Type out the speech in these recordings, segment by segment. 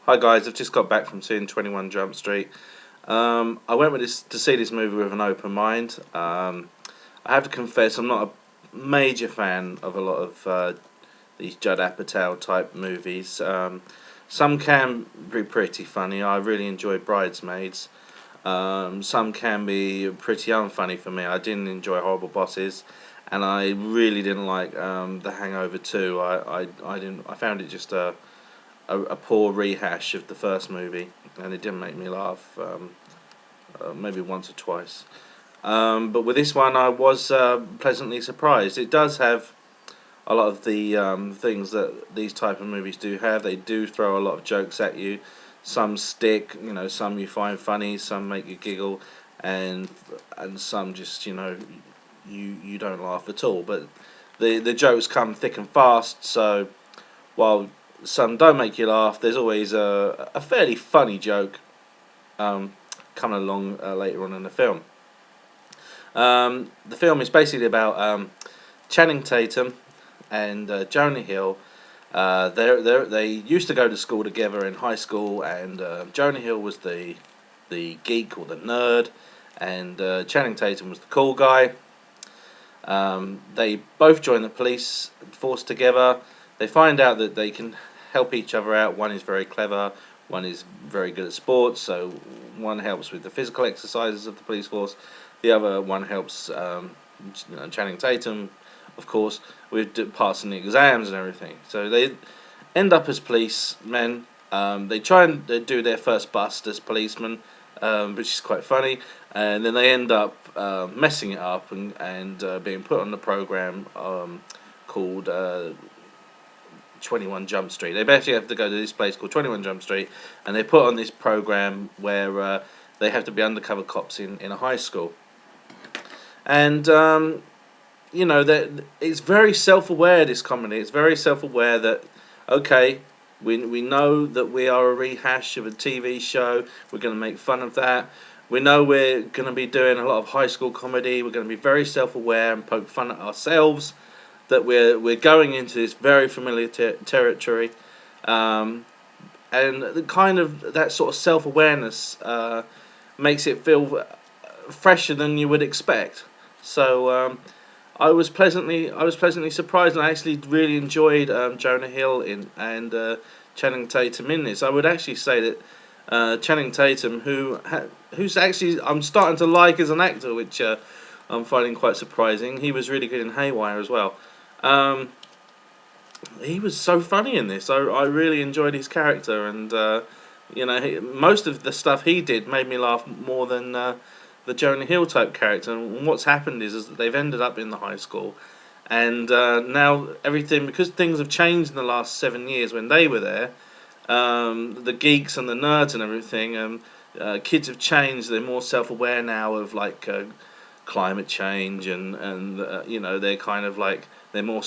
Hi guys, I've just got back from seeing 21 Jump Street. I went to see this movie with an open mind. I have to confess I'm not a major fan of a lot of these Judd Apatow type movies. Some can be pretty funny. I really enjoyed Bridesmaids. Some can be pretty unfunny for me. I didn't enjoy Horrible Bosses, and I really didn't like The Hangover 2. I didn't. I found it just a poor rehash of the first movie, and it didn't make me laugh. Maybe once or twice. But with this one, I was pleasantly surprised. It does have a lot of the things that these type of movies do have. They do throw a lot of jokes at you. Some stick, some you find funny, some make you giggle, and some just you don't laugh at all. But the jokes come thick and fast. So while some don't make you laugh, there's always a fairly funny joke coming along later on in the film. The film is basically about Channing Tatum and Jonah Hill. They used to go to school together in high school, and Jonah Hill was the geek or the nerd, and Channing Tatum was the cool guy. They both join the police force together. They find out that they can help each other out. One is very clever, one is very good at sports, so one helps with the physical exercises of the police force. The other one helps Channing Tatum, of course, with passing the exams and everything. So they end up as policemen. They try and do their first bust as policemen, which is quite funny, and then they end up messing it up and being put on the program called 21 Jump Street. They basically have to go to this place called 21 Jump Street, and they're put on this program where they have to be undercover cops in a high school. And that it's very self-aware. This comedy, it's very self-aware that okay, we know that we are a rehash of a TV show. We're going to make fun of that. We know we're going to be doing a lot of high school comedy. We're going to be very self-aware and poke fun at ourselves. That we're going into this very familiar territory, and the kind of that sort of self-awareness makes it feel fresher than you would expect. So I was pleasantly surprised, and I actually really enjoyed Jonah Hill and Channing Tatum in this. I would actually say that Channing Tatum, who's actually I'm starting to like as an actor, which I'm finding quite surprising. He was really good in Haywire as well. He was so funny in this. I really enjoyed his character, and most of the stuff he did made me laugh more than the Jonah Hill type character. And what's happened is that they've ended up in the high school, and now everything, because things have changed in the last 7 years when they were there. The geeks and the nerds and everything. Kids have changed. They're more self-aware now of climate change, and they're kind of like they're more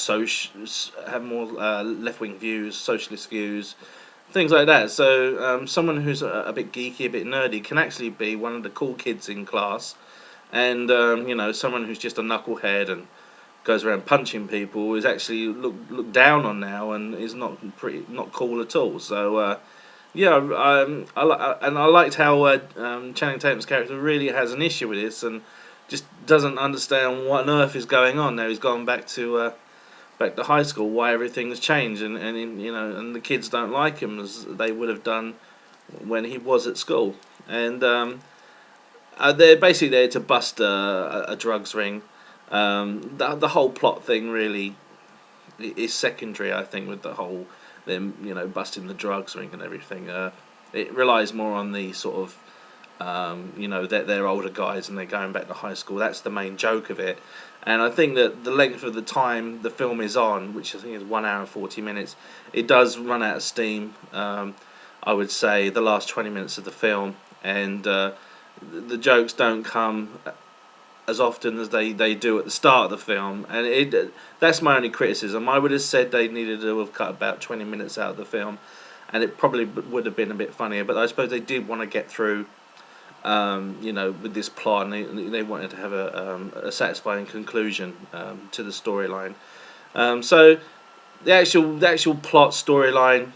have more left-wing views, socialist views, things like that. So someone who's a bit geeky, a bit nerdy, can actually be one of the cool kids in class, and someone who's just a knucklehead and goes around punching people is actually looked down on now and is not cool at all. So I liked how Channing Tatum's character really has an issue with this and just doesn't understand what on earth is going on. Now he's gone back to high school, why everything has changed, and the kids don't like him as they would have done when he was at school. And they're basically there to bust a drugs ring. The whole plot thing really is secondary, I think, with the whole them busting the drugs ring and everything. It relies more on the sort of they're older guys and they're going back to high school. That's the main joke of it. And I think that the length of the time the film is on, which I think is 1 hour and 40 minutes, it does run out of steam. I would say the last 20 minutes of the film, and the jokes don't come as often as they do at the start of the film, and that's my only criticism. I would have said they needed to have cut about 20 minutes out of the film, and it probably would have been a bit funnier, but I suppose they did want to get through with this plot, and they wanted to have a satisfying conclusion to the storyline. So the actual plot storyline,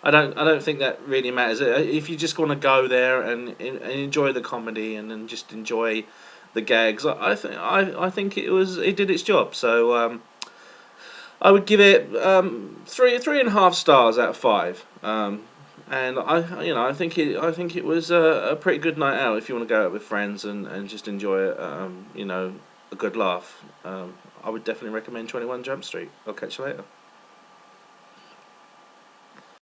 I don't think that really matters. If you just want to go there and enjoy the comedy and just enjoy the gags, I think it did its job. So I would give it three and a half stars out of five. And I think it was a pretty good night out if you want to go out with friends and just enjoy it. A good laugh. I would definitely recommend 21 Jump Street. I'll catch you later.